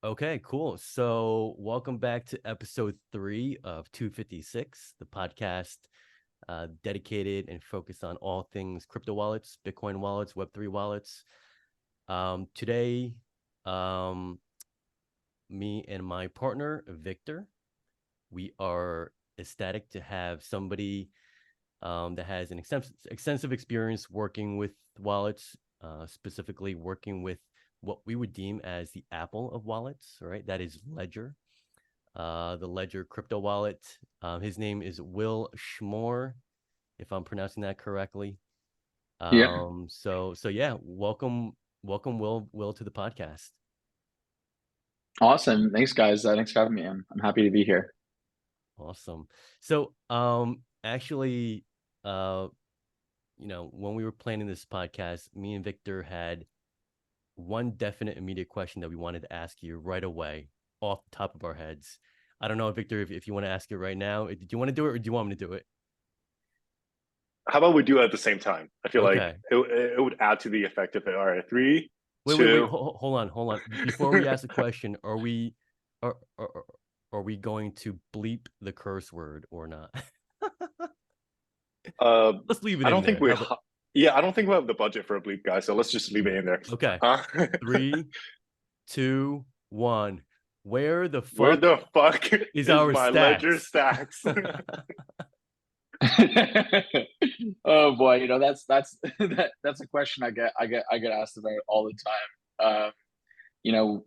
Okay, cool. So, welcome back to episode 3 of 256, the podcast dedicated and focused on all things crypto wallets, Bitcoin wallets, Web3 wallets. Today, um, me and my partner, Victor, we are ecstatic to have somebody that has an extensive experience working with wallets, specifically working with what we would deem as the Apple of wallets, right? That is Ledger, the Ledger crypto wallet. His name is Wil Schmor, if I'm pronouncing that correctly. Yeah, So yeah, welcome Will to the podcast. awesome. Thanks, guys. Thanks for having me. I'm happy to be here. Awesome. So actually, uh, when we were planning this podcast, me and Victor had one definite immediate question that we wanted to ask you right away off the top of our heads. I don't know, Victor, if you want to ask it right now. Did you want to do it or do you want me to do it? How about we do it at the same time? I feel like Okay. it would add to the effect of it. All right, three, Wait. two. Hold on. Before we ask the question, are are, are we going to bleep the curse word or not? Uh, Let's leave it I in don't think there. we. How about Yeah, I don't think we have the budget for a bleep, guy. So let's just leave it in there. okay. Uh, 3, 2, 1. Where the where fuck the fuck is is our my ledger stacks? stacks? Oh boy, that's that's a question I get asked about all the time.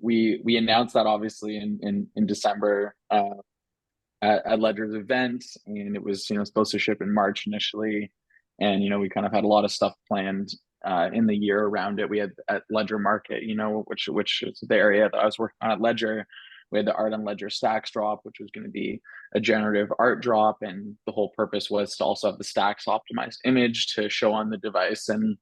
We announced that obviously in December at Ledger's event, and it was supposed to ship in March initially, and we kind of had a lot of stuff planned in the year around it. We had at Ledger Market, which is the area that I was working on at Ledger. We had the Art on Ledger Stax drop, which was going to be a generative art drop, and the whole purpose was to also have the Stax optimized image to show on the device. And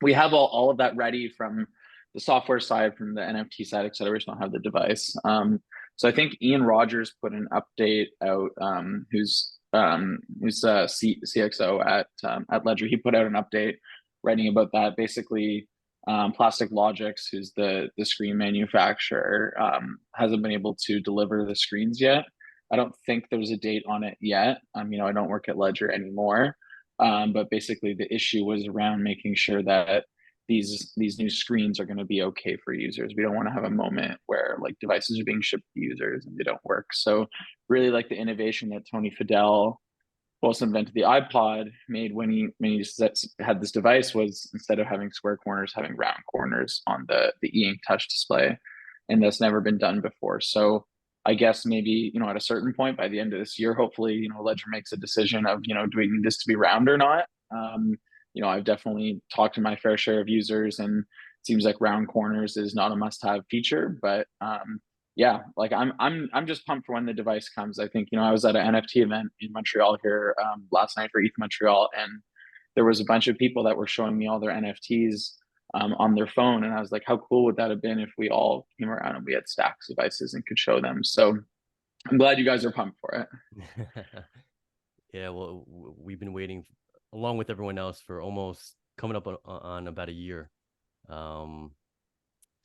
we have all of that ready from the software side, from the NFT side, et cetera. We just don't have the device. So I think Ian Rogers put an update out, who's CXO at Ledger. He put out an update writing about that. Basically, Plastic Logics, who's the screen manufacturer, hasn't been able to deliver the screens yet. I don't think there's a date on it yet. I don't work at Ledger anymore, but basically, the issue was around making sure that these new screens are going to be okay for users. We don't want to have a moment where like devices are being shipped to users and they don't work. So really like the innovation that Tony Fadell, who also invented the iPod, made when he had this device was, instead of having square corners, having round corners on the e-ink touch display, and that's never been done before. So I guess maybe at a certain point by the end of this year, hopefully Ledger makes a decision of do we need this to be round or not. I've definitely talked to my fair share of users, and it seems like round corners is not a must-have feature, but yeah, like I'm just pumped for when the device comes. I think I was at an NFT event in Montreal here last night for ETH Montreal, and there was a bunch of people that were showing me all their NFTs on their phone, and I was like, how cool would that have been if we all came around and we had Stax devices and could show them? So I'm glad you guys are pumped for it. Yeah, well, we've been waiting along with everyone else for almost coming up on about a year. Um,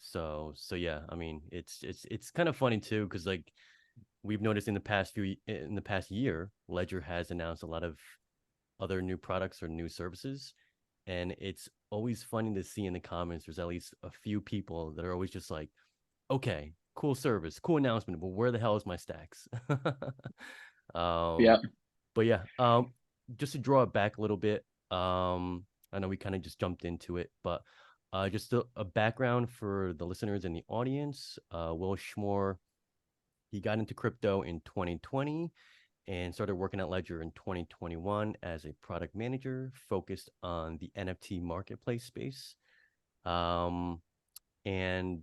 so yeah, I mean, it's kind of funny too, because like we've noticed in the past year, Ledger has announced a lot of other new products or new services, and it's always funny to see in the comments. There's at least a few people that are always just like, "Okay, cool service, cool announcement, but where the hell is my stacks?" Yeah. um, but yeah, just to draw it back a little bit, I know we kind of just jumped into it, but just a background for the listeners in the audience. Wil Schmor, he got into crypto in 2020 and started working at Ledger in 2021 as a product manager focused on the NFT marketplace space. Um, and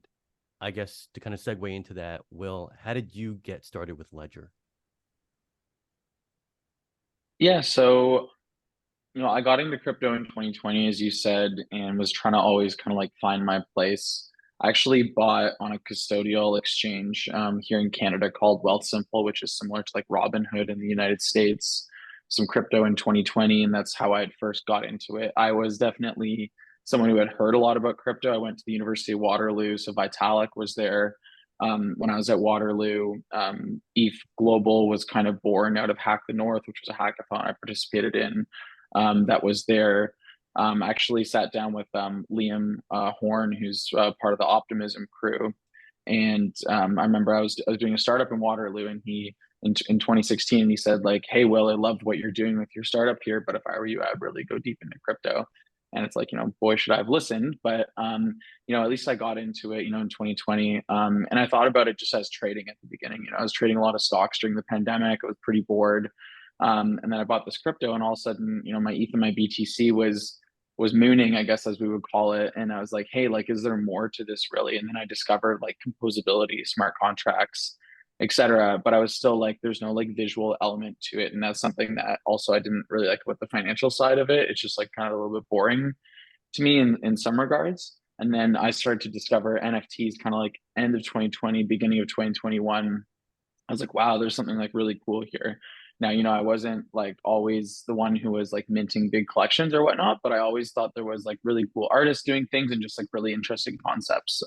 I guess to kind of segue into that, Will, how did you get started with Ledger? Yeah, so I got into crypto in 2020, as you said, and was trying to always kind of like find my place. I actually bought on a custodial exchange here in Canada called Wealthsimple, which is similar to like Robinhood in the United States, some crypto in 2020, and that's how I had first got into it. I was definitely someone who had heard a lot about crypto. I went to the University of Waterloo, so Vitalik was there when I was at Waterloo. ETH Global was kind of born out of Hack the North, which was a hackathon I participated in. That was there. I actually sat down with Liam Horn, who's part of the Optimism crew, and I remember I was doing a startup in Waterloo, and he in 2016 he said like, "Hey, Will, I loved what you're doing with your startup here, but if I were you, I'd really go deep into crypto." And it's like, boy, should I have listened. But at least I got into it, in 2020. And I thought about it just as trading at the beginning. I was trading a lot of stocks during the pandemic. I was pretty bored. And then I bought this crypto, and all of a sudden, my ETH and my BTC was mooning, I guess, as we would call it. And I was like, hey, like, is there more to this really? And then I discovered like composability, smart contracts, etc. But I was still like, there's no like visual element to it. And that's something that also I didn't really like with the financial side of it. It's just like kind of a little bit boring to me in some regards. And then I started to discover NFTs kind of like end of 2020, beginning of 2021. I was like, wow, there's something like really cool here. Now, I wasn't like always the one who was like minting big collections or whatnot, but I always thought there was like really cool artists doing things and just like really interesting concepts.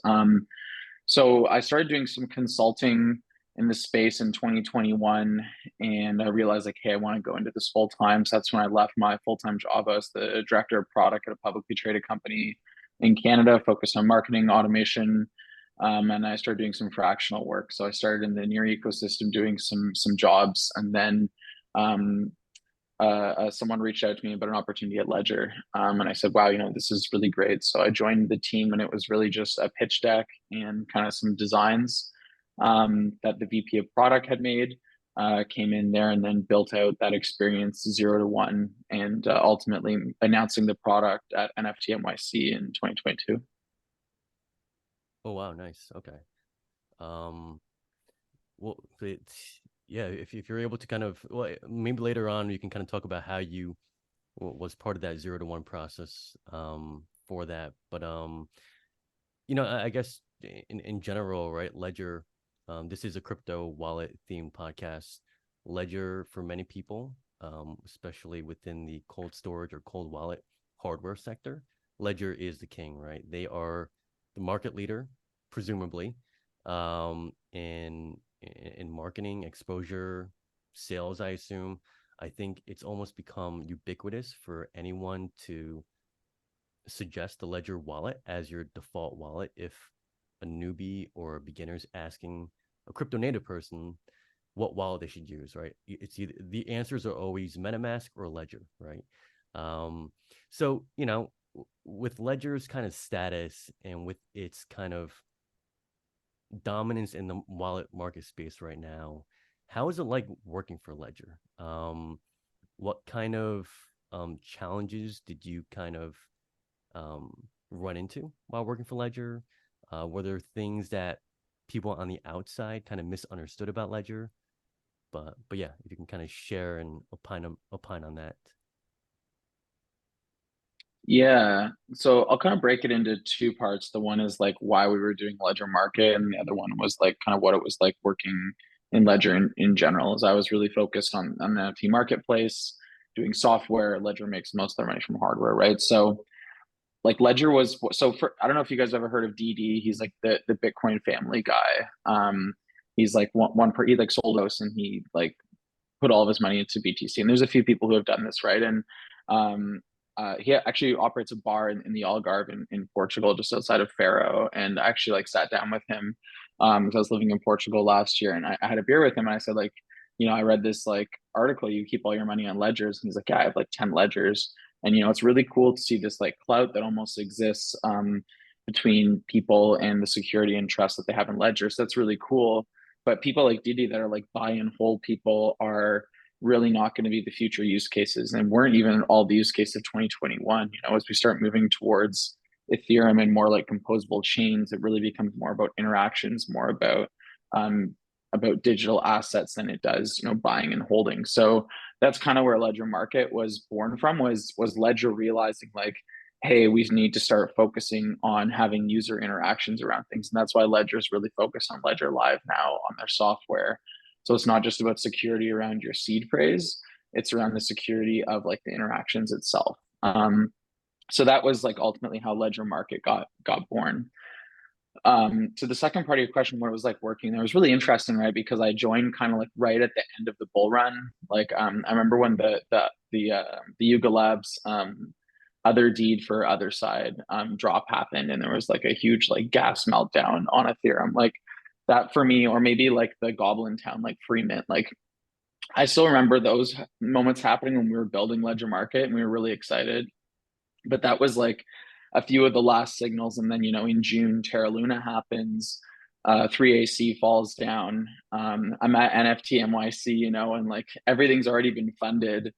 So I started doing some consulting in the space in 2021, and I realized like, hey, I want to go into this full time. So that's when I left my full-time job as the director of product at a publicly traded company in Canada, focused on marketing automation. And I started doing some fractional work. So I started in the near ecosystem doing some jobs, and then someone reached out to me about an opportunity at Ledger, and I said, "Wow, this is really great." So I joined the team, and it was really just a pitch deck and kind of some designs that the VP of product had made. Came in there and then built out that experience 0 to 1, and ultimately announcing the product at NFT NYC in 2022. Oh wow, nice. Okay. Well, yeah, if you're able to kind of, well, maybe later on you can kind of talk about how you was part of that 0 to 1 process for that. But I guess in general, right? Ledger, this is a crypto wallet themed podcast. Ledger, for many people, especially within the cold storage or cold wallet hardware sector, Ledger is the king, right? They are the market leader, presumably, in marketing, exposure, sales, I assume. I think it's almost become ubiquitous for anyone to suggest the Ledger wallet as your default wallet if a newbie or a beginner's asking a crypto native person what wallet they should use, right? It's either, the answers are always MetaMask or Ledger, right? So, with Ledger's kind of status and with its kind of dominance in the wallet market space right now, how is it like working for Ledger? What kind of challenges did you kind of run into while working for Ledger? Were there things that people on the outside kind of misunderstood about Ledger? But yeah, if you can kind of share and opine on that. Yeah. So I'll kind of break it into two parts. The one is like why we were doing Ledger Market, and the other one was like kind of what it was like working in Ledger in general. As I was really focused on the NFT marketplace, doing software. Ledger makes most of their money from hardware, right? So like Ledger was, so for, I don't know if you guys ever heard of DD. He's like the Bitcoin family guy. He's like he like sold us, and he like put all of his money into BTC. And there's a few people who have done this, right? And he actually operates a bar in the Algarve in Portugal, just outside of Faro. And I actually like sat down with him because I was living in Portugal last year, and I had a beer with him, and I said like, I read this like article, you keep all your money on ledgers. And he's like, yeah, I have like 10 ledgers. And it's really cool to see this like clout that almost exists between people and the security and trust that they have in ledgers. So that's really cool. But people like Didi that are like buy and hold people are really not going to be the future use cases, and weren't even all the use cases of 2021. As we start moving towards Ethereum and more like composable chains, it really becomes more about interactions, more about digital assets than it does, buying and holding. So that's kind of where Ledger Market was born from, was Ledger realizing like, hey, we need to start focusing on having user interactions around things. And that's why Ledger is really focused on Ledger Live now on their software. So it's not just about security around your seed phrase, it's around the security of like the interactions itself. So that was like ultimately how Ledger Market got born. To the second part of your question, where it was like working there, was really interesting, right? Because I joined kind of like right at the end of the bull run. Like, I remember when the Yuga Labs other deed for other side drop happened, and there was like a huge like gas meltdown on Ethereum. Like that for me, or maybe like the Goblin Town, like free mint. Like I still remember those moments happening when we were building Ledger Market and we were really excited. But that was like a few of the last signals. And then, in June, Terra Luna happens, 3AC falls down. I'm at NFT NYC, and like everything's already been funded.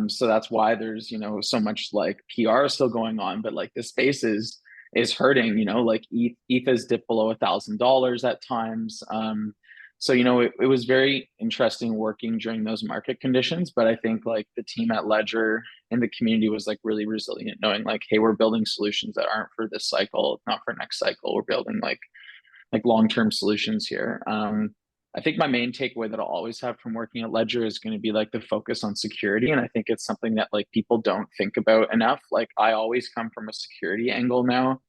So that's why there's, so much like PR still going on, but like the space is hurting, like ETH has dipped below $1,000 at times. So, it was very interesting working during those market conditions, but I think like the team at Ledger and the community was like really resilient, knowing like, hey, we're building solutions that aren't for this cycle, not for next cycle. We're building like long-term solutions here. I think my main takeaway that I'll always have from working at Ledger is going to be like the focus on security. And I think it's something that like people don't think about enough. Like I always come from a security angle now.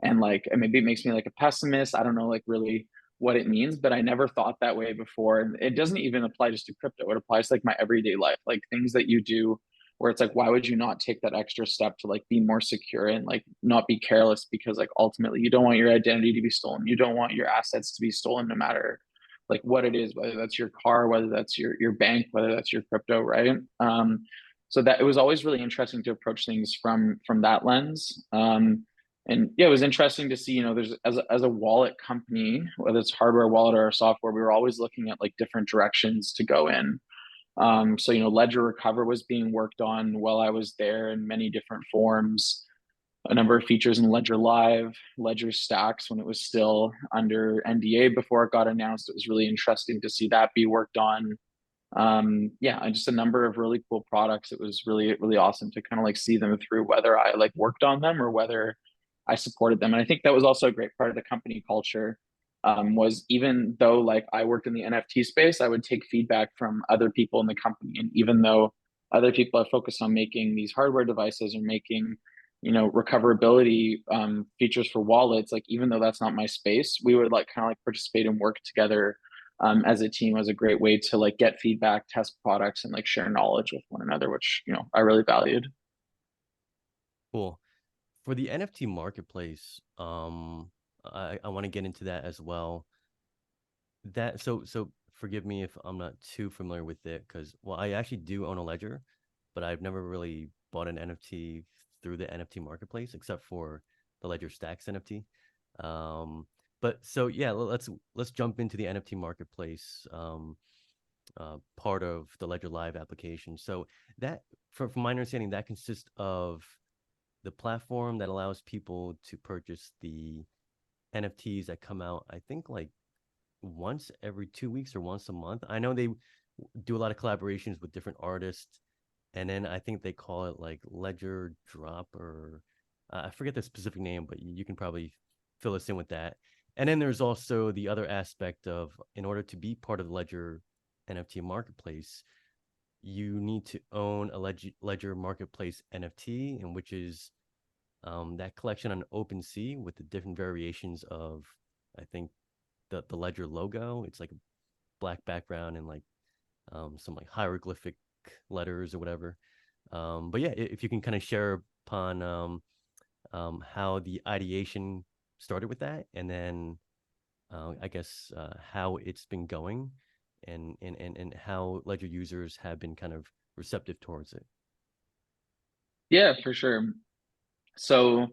And like, and maybe it makes me like a pessimist. I don't know like really what it means, but I never thought that way before. And it doesn't even apply just to crypto. It applies to like my everyday life, like things that you do where it's like, why would you not take that extra step to like be more secure and like not be careless? Because like ultimately you don't want your identity to be stolen. You don't want your assets to be stolen, no matter like what it is, whether that's your car, whether that's your bank, whether that's your crypto, right? So that it was always really interesting to approach things from that lens. And yeah, it was interesting to see, there's as a wallet company, whether it's hardware wallet or software, we were always looking at like different directions to go in. So, Ledger Recover was being worked on while I was there in many different forms. A number of features in Ledger Live, Ledger Stax when it was still under NDA before it got announced. It was really interesting to see that be worked on. Yeah, and just a number of really cool products. It was really, really awesome to kind of like see them through, whether I like worked on them or whether I supported them. And I think that was also a great part of the company culture. Was even though like I worked in the NFT space, I would take feedback from other people in the company. And even though other people are focused on making these hardware devices or making, recoverability features for wallets, like even though that's not my space, we would like kind of like participate and work together as a team as a great way to like get feedback, test products, and like share knowledge with one another, which I really valued. Cool. For the NFT marketplace, I want to get into that as well. That so forgive me if I'm not too familiar with it, because well, I actually do own a ledger, but I've never really bought an NFT through the NFT marketplace except for the Ledger Stax NFT. But so yeah, let's jump into the NFT marketplace part of the Ledger Live application. So that, from my understanding, that consists of the platform that allows people to purchase the NFTs that come out, I think like once every 2 weeks or once a month. I know they do a lot of collaborations with different artists, and then I think they call it like Ledger Drop, or I forget the specific name, but you can probably fill us in with that. And then there's also the other aspect of, in order to be part of the Ledger NFT marketplace, you need to own a Ledger marketplace NFT, and which is that collection on OpenSea with the different variations of, I think, the Ledger logo. It's like a black background and like some like hieroglyphic letters or whatever. But yeah, if you can kind of share upon how the ideation started with that, and then I guess how it's been going, and how Ledger users have been kind of receptive towards it. Yeah, for sure. So,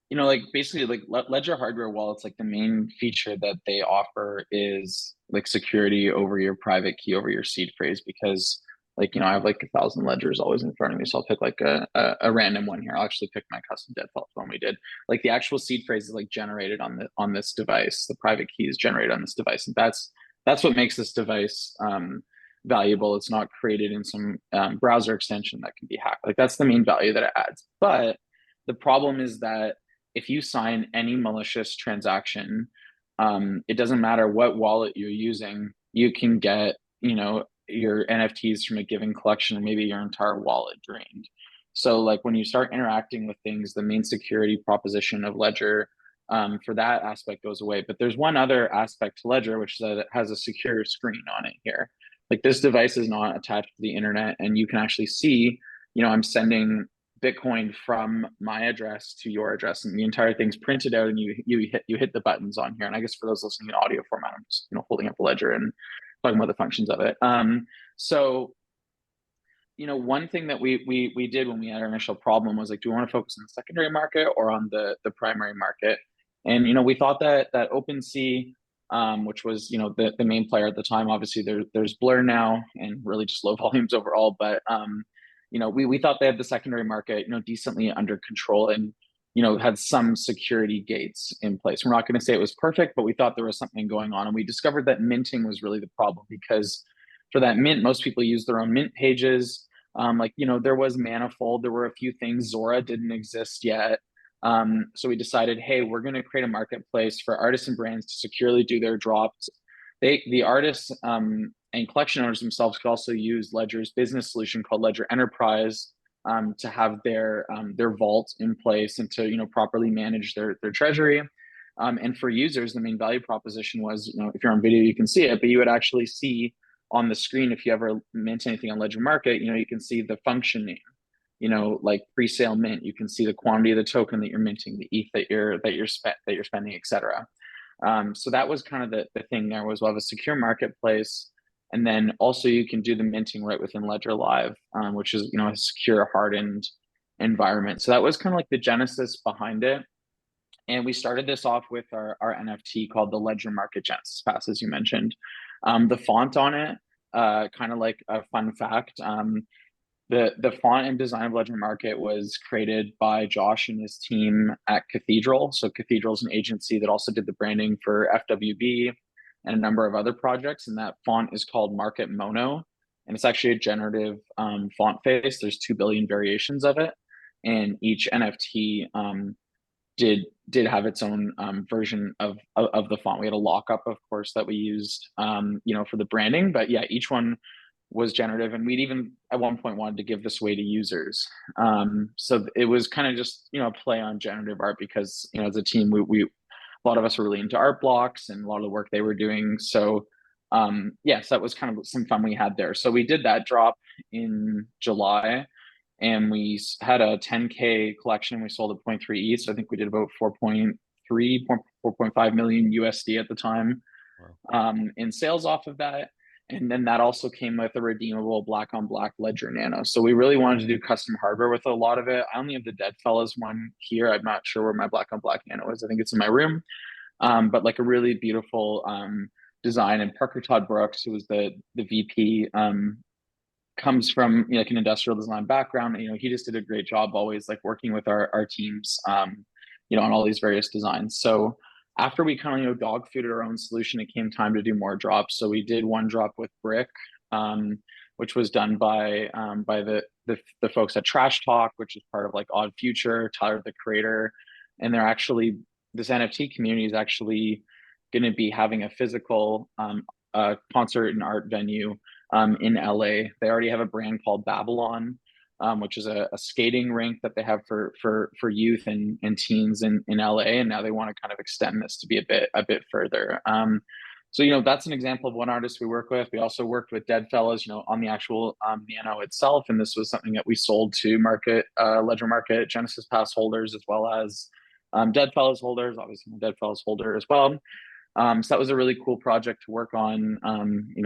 like basically like Ledger hardware wallets, like the main feature that they offer is like security over your private key over your seed phrase, because like, I have like 1,000 ledgers always in front of me. So I'll pick like a random one here. I'll actually pick my custom default one we did. Like the actual seed phrase is like generated on this device. The private key is generated on this device. And that's what makes this device valuable. It's not created in some browser extension that can be hacked. Like that's the main value that it adds. But the problem is that if you sign any malicious transaction, it doesn't matter what wallet you're using, you can get, your NFTs from a given collection, or maybe your entire wallet drained. So like when you start interacting with things, the main security proposition of Ledger for that aspect goes away. But there's one other aspect to Ledger, which is that it has a secure screen on it here. Like this device is not attached to the internet, and you can actually see, I'm sending Bitcoin from my address to your address, and the entire thing's printed out, and you hit the buttons on here. And I guess for those listening in audio format, I'm just holding up the ledger and talking about the functions of it. So one thing that we did when we had our initial problem was like, do we want to focus on the secondary market or on the primary market? And we thought that OpenSea, which was the main player at the time, obviously there's Blur now and really just low volumes overall, but we thought they had the secondary market decently under control and had some security gates in place. We're not going to say it was perfect, but we thought there was something going on, and we discovered that minting was really the problem, because for that mint, most people use their own mint pages. There was Manifold, there were a few things. Zora didn't exist yet. So we decided, hey, we're going to create a marketplace for artists and brands to securely do their drops. The artists and collection owners themselves could also use Ledger's business solution called Ledger Enterprise to have their vault in place and to properly manage their treasury. And for users, the main value proposition was, if you're on video, you can see it, but you would actually see on the screen, if you ever mint anything on Ledger Market, you can see the function name, like pre-sale mint. You can see the quantity of the token that you're minting, the ETH that you're spending, etc. So that was kind of the thing there, was we'll have a secure marketplace, and then also you can do the minting right within Ledger Live, which is a secure, hardened environment. So that was kind of like the genesis behind it. And we started this off with our NFT called the Ledger Market Genesis Pass, as you mentioned. The font on it, kind of like a fun fact, the font and design of Ledger Market was created by Josh and his team at Cathedral. So Cathedral is an agency that also did the branding for FWB and a number of other projects. And that font is called Market Mono. And it's actually a generative font face. There's 2 billion variations of it. And each NFT did have its own version of the font. We had a lockup, of course, that we used, for the branding. But yeah, each one was generative, and we'd even at one point wanted to give this away to users. So it was kind of just a play on generative art, because as a team, we a lot of us were really into art blocks and a lot of the work they were doing. So yes, that was kind of some fun we had there. So we did that drop in July, and we had a 10K collection. We sold at 0.3 ETH. So I think we did about 4.5 million USD at the time. Wow. In sales off of that. And then that also came with a redeemable black on black Ledger Nano. So we really wanted to do custom hardware with a lot of it. I only have the Deadfellas one here. I'm not sure where my black on black Nano is. I think it's in my room. But like a really beautiful design. And Parker Todd Brooks, who was the VP, comes from like an industrial design background. He just did a great job always like working with our teams, on all these various designs. So after we kind of dog fooded our own solution, it came time to do more drops. So we did one drop with Brick, which was done by the folks at Trash Talk, which is part of like Odd Future, Tyler the Creator, and they're actually, this NFT community is actually going to be having a physical concert and art venue in LA. They already have a brand called Babylon, which is a skating rink that they have for youth and teens in LA, and now they want to kind of extend this to be a bit further. So that's an example of one artist we work with. We also worked with Deadfellas, on the actual Nano itself, and this was something that we sold to Ledger Market Genesis Pass holders, as well as Deadfellas holders. Obviously, I'm a Deadfellas holder as well. So that was a really cool project to work on.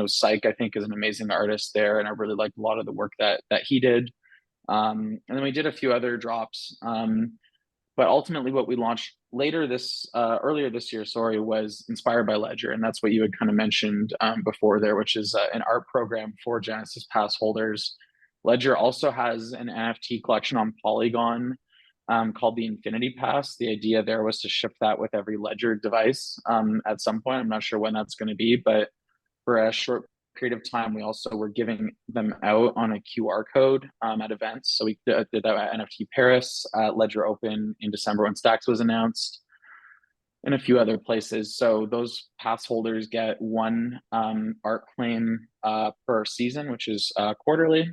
Psych, I think, is an amazing artist there, and I really liked a lot of the work that he did. And then we did a few other drops. But ultimately what we launched earlier this year, was Inspired by Ledger. And that's what you had kind of mentioned before there, which is an art program for Genesis Pass holders. Ledger also has an NFT collection on Polygon called the Infinity Pass. The idea there was to ship that with every Ledger device at some point. I'm not sure when that's going to be, but for a short period of time, we also were giving them out on a QR code at events. So we did that at NFT Paris, at Ledger Open in December when Stax was announced, and a few other places. So those pass holders get one art claim per season, which is quarterly.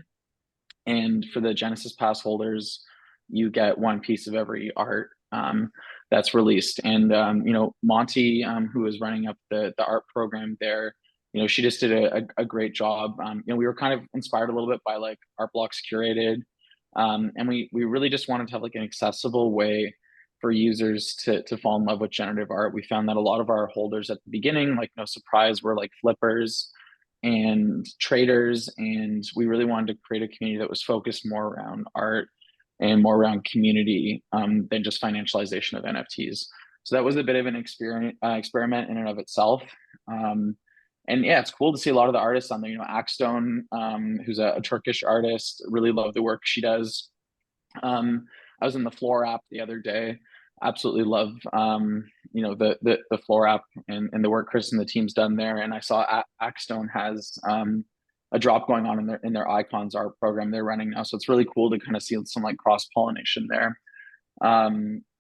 And for the Genesis Pass holders, you get one piece of every art that's released. And Monty, who is running up the art program there, she just did a great job. We were kind of inspired a little bit by like Art Blocks Curated, and we really just wanted to have like an accessible way for users to fall in love with generative art. We found that a lot of our holders at the beginning, like no surprise, were like flippers and traders, and we really wanted to create a community that was focused more around art and more around community than just financialization of NFTs. So that was a bit of an experiment in and of itself. And yeah, it's cool to see a lot of the artists on there. Axstone, who's a Turkish artist, really love the work she does. I was in the Floor app the other day. Absolutely love the Floor app and the work Chris and the team's done there. And I saw Axstone has a drop going on in their icons art program they're running now. So it's really cool to kind of see some like cross pollination there.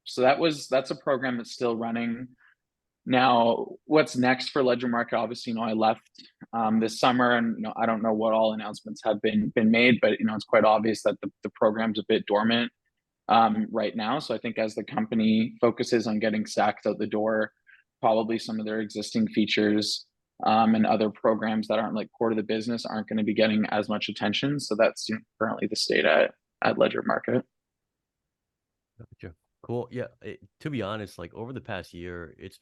So that's a program that's still running. Now, what's next for Ledger Market? Obviously, I left this summer, and I don't know what all announcements have been made, but it's quite obvious that the program's a bit dormant right now. So I think as the company focuses on getting Stax out the door, probably some of their existing features and other programs that aren't like core to the business aren't going to be getting as much attention. So that's currently the state at Ledger Market. Gotcha. Cool. Yeah. To be honest, like over the past year, it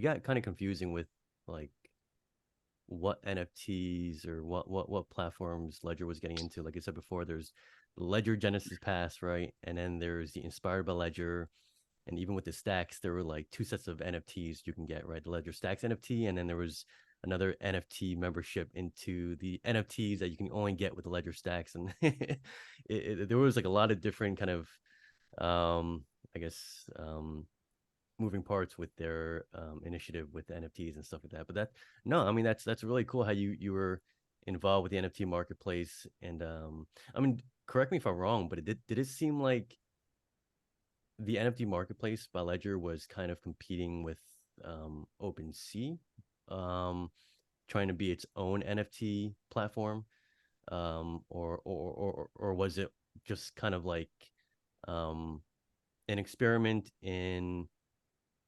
got kind of confusing with like what NFTs or what platforms Ledger was getting into. Like I said before, there's Ledger Genesis Pass, right? And then there's the Inspired by Ledger. And even with the Stax, there were like two sets of NFTs you can get, right? The Ledger Stax NFT, and then there was another NFT membership into the NFTs that you can only get with the Ledger Stax. And there was like a lot of different kind of, I guess, moving parts with their initiative with the NFTs and stuff like that. But that's really cool how you were involved with the NFT marketplace. And I mean, correct me if I'm wrong, but did it seem like the NFT marketplace by Ledger was kind of competing with OpenSea, trying to be its own NFT platform, or was it just kind of like an experiment in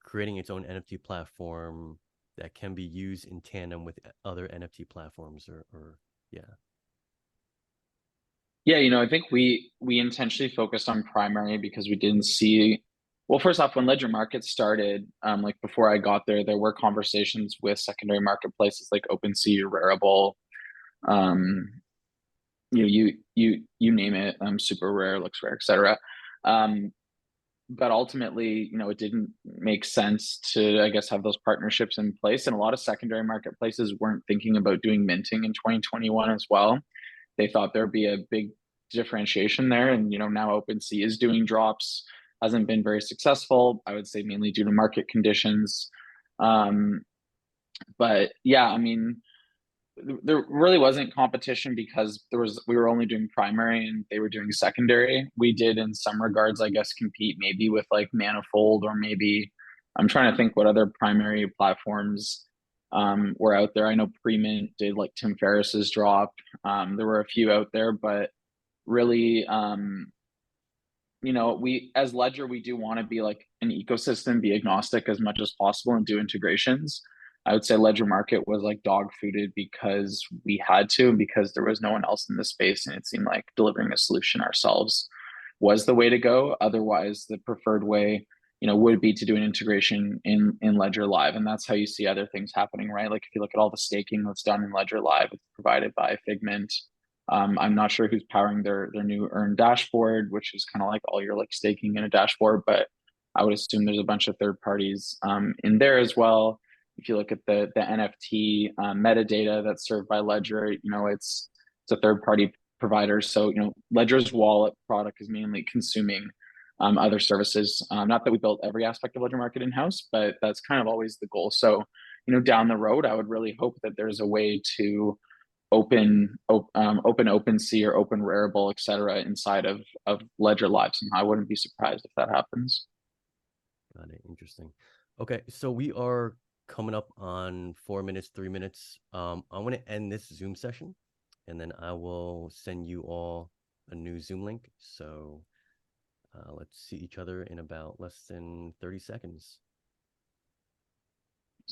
creating its own NFT platform that can be used in tandem with other NFT platforms, or yeah. Yeah, I think we intentionally focused on primary because we didn't see. Well, first off, when Ledger Market started, like before I got there, there were conversations with secondary marketplaces like OpenSea, Rarible, you name it, Super Rare, Looks Rare, etc. But ultimately, it didn't make sense to, I guess, have those partnerships in place. And a lot of secondary marketplaces weren't thinking about doing minting in 2021 as well. They thought there'd be a big differentiation there. And, now OpenSea is doing drops, hasn't been very successful, I would say mainly due to market conditions. But yeah, I mean, there really wasn't competition because we were only doing primary and they were doing secondary. We did in some regards, I guess, compete maybe with like Manifold, or maybe I'm trying to think what other primary platforms were out there. I know Premint did like Tim Ferriss's drop. There were a few out there, but really, we as Ledger, we do want to be like an ecosystem, be agnostic as much as possible and do integrations. I would say Ledger Market was like dog fooded because we had to, and because there was no one else in the space, and it seemed like delivering a solution ourselves was the way to go. Otherwise, the preferred way, would be to do an integration in Ledger Live, and that's how you see other things happening, right? Like if you look at all the staking that's done in Ledger Live, it's provided by Figment. I'm not sure who's powering their new Earn dashboard, which is kind of like all your like staking in a dashboard, but I would assume there's a bunch of third parties in there as well. If you look at the NFT metadata that's served by Ledger, it's a third party provider. So Ledger's wallet product is mainly consuming other services. Not that we built every aspect of Ledger Market in house, but that's kind of always the goal. So down the road, I would really hope that there's a way to open OpenSea or open Rarible, et cetera, inside of Ledger Live. And I wouldn't be surprised if that happens. Got it. Interesting. Okay, so we are coming up on 4 minutes, 3 minutes. I want to end this Zoom session, and then I will send you all a new Zoom link. So Let's see each other in about less than 30 seconds.